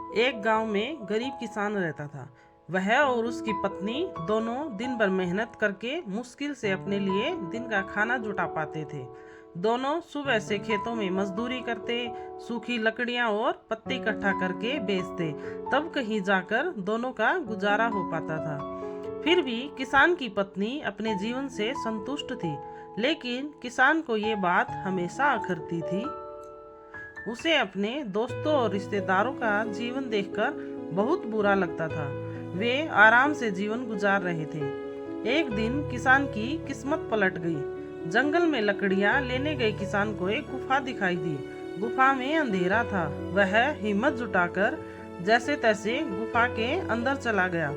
एक गांव में गरीब किसान रहता था। वह और उसकी पत्नी दोनों दिन भर मेहनत करके मुश्किल से अपने लिए दिन का खाना जुटा पाते थे। दोनों सुबह से खेतों में मजदूरी करते, सूखी लकड़ियां और पत्ते इकट्ठा करके बेचते, तब कहीं जाकर दोनों का गुजारा हो पाता था। फिर भी किसान की पत्नी अपने जीवन से संतुष्ट थी, लेकिन किसान को ये बात हमेशा अखरती थी। उसे अपने दोस्तों और रिश्तेदारों का जीवन देखकर बहुत बुरा लगता था। वे आराम से जीवन गुजार रहे थे। एक दिन किसान की किस्मत पलट गई। जंगल में लकड़ियां लेने गए किसान को एक गुफा दिखाई दी। गुफा में अंधेरा था। वह हिम्मत जुटाकर जैसे तैसे गुफा के अंदर चला गया।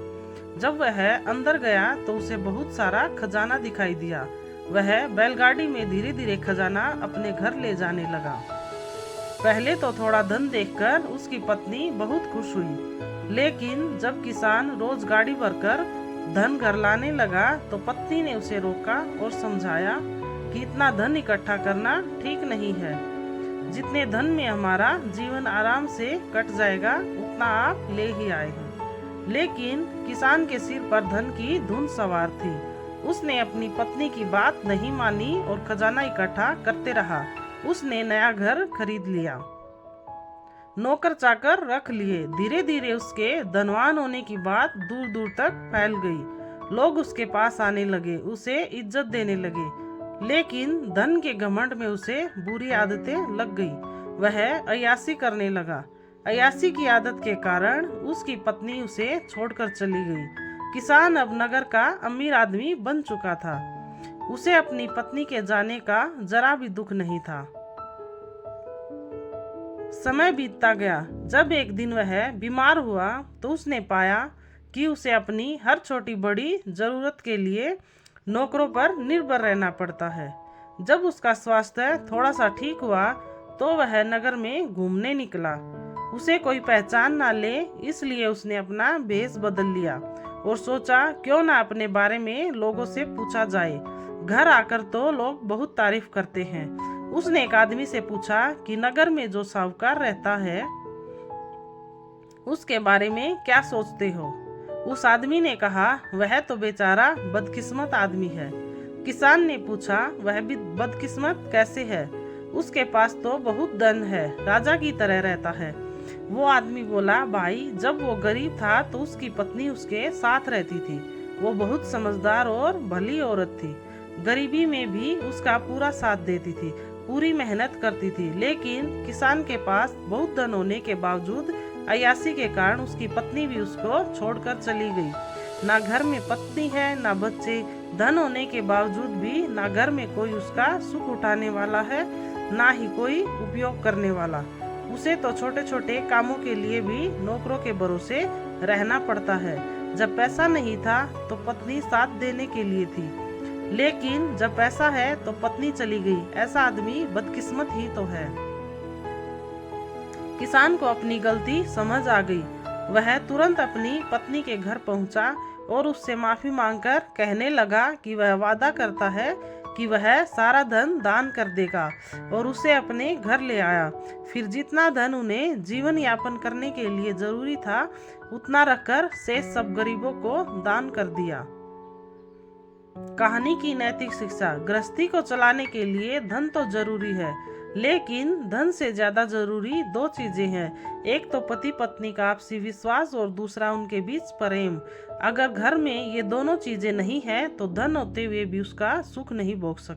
जब वह अंदर गया तो उसे बहुत सारा खजाना दिखाई दिया। वह बैलगाड़ी में धीरे धीरे खजाना अपने घर ले जाने लगा। पहले तो थोड़ा धन देखकर उसकी पत्नी बहुत खुश हुई, लेकिन जब किसान रोज गाड़ी भरकर धन घर लाने लगा तो पत्नी ने उसे रोका और समझाया कि इतना धन इकट्ठा करना ठीक नहीं है। जितने धन में हमारा जीवन आराम से कट जाएगा उतना आप ले ही आए हैं। लेकिन किसान के सिर पर धन की धुन सवार थी। उसने अपनी पत्नी की बात नहीं मानी और खजाना इकट्ठा करते रहा। उसने नया घर खरीद लिया, नौकर चाकर रख लिए। धीरे धीरे उसके धनवान होने की बात दूर दूर तक फैल गई। लोग उसके पास आने लगे, उसे इज्जत देने लगे। लेकिन धन के घमंड में उसे बुरी आदतें लग गई। वह अय्याशी करने लगा। अय्याशी की आदत के कारण उसकी पत्नी उसे छोड़कर चली गई। किसान अब नगर का अमीर आदमी बन चुका था। उसे अपनी पत्नी के जाने का जरा भी दुख नहीं था। समय बीतता गया। जब एक दिन वह बीमार हुआ तो उसने पाया कि उसे अपनी हर छोटी बड़ी जरूरत के लिए नौकरों पर निर्भर रहना पड़ता है। जब उसका स्वास्थ्य थोड़ा सा ठीक हुआ तो वह नगर में घूमने निकला। उसे कोई पहचान ना ले, इसलिए उसने अपना भेष बदल लिया और सोचा क्यों ना अपने बारे में लोगों से पूछा जाए। घर आकर तो लोग बहुत तारीफ करते हैं। उसने एक आदमी से पूछा कि नगर में जो साहूकार रहता है उसके बारे में क्या सोचते हो। उस आदमी ने कहा, वह तो बेचारा बदकिस्मत आदमी है। किसान ने पूछा, वह भी बदकिस्मत कैसे है? उसके पास तो बहुत धन है, राजा की तरह रहता है। वो आदमी बोला, भाई जब वो गरीब था तो उसकी पत्नी उसके साथ रहती थी। वो बहुत समझदार और भली औरत थी। गरीबी में भी उसका पूरा साथ देती थी, पूरी मेहनत करती थी। लेकिन किसान के पास बहुत धन होने के बावजूद अय्याशी के कारण उसकी पत्नी भी उसको छोड़कर चली गई। ना घर में पत्नी है ना बच्चे। धन होने के बावजूद भी ना घर में कोई उसका सुख उठाने वाला है, ना ही कोई उपयोग करने वाला। उसे तो छोटे छोटे कामों के लिए भी नौकरों के भरोसे रहना पड़ता है। जब पैसा नहीं था तो पत्नी साथ देने के लिए थी, लेकिन जब पैसा है तो पत्नी चली गई। ऐसा आदमी बदकिस्मत ही तो है। किसान को अपनी गलती समझ आ गई। वह तुरंत अपनी पत्नी के घर पहुंचा और उससे माफी मांगकर कहने लगा कि वह वादा करता है कि वह सारा धन दान कर देगा, और उसे अपने घर ले आया। फिर जितना धन उन्हें जीवन यापन करने के लिए जरूरी था उतना रखकर शेष सब गरीबों को दान कर दिया। कहानी की नैतिक शिक्षा। गृहस्थी को चलाने के लिए धन तो जरूरी है, लेकिन धन से ज्यादा जरूरी दो चीजें हैं। एक तो पति पत्नी का आपसी विश्वास और दूसरा उनके बीच प्रेम। अगर घर में ये दोनों चीजें नहीं है तो धन होते हुए भी उसका सुख नहीं भोग सकते।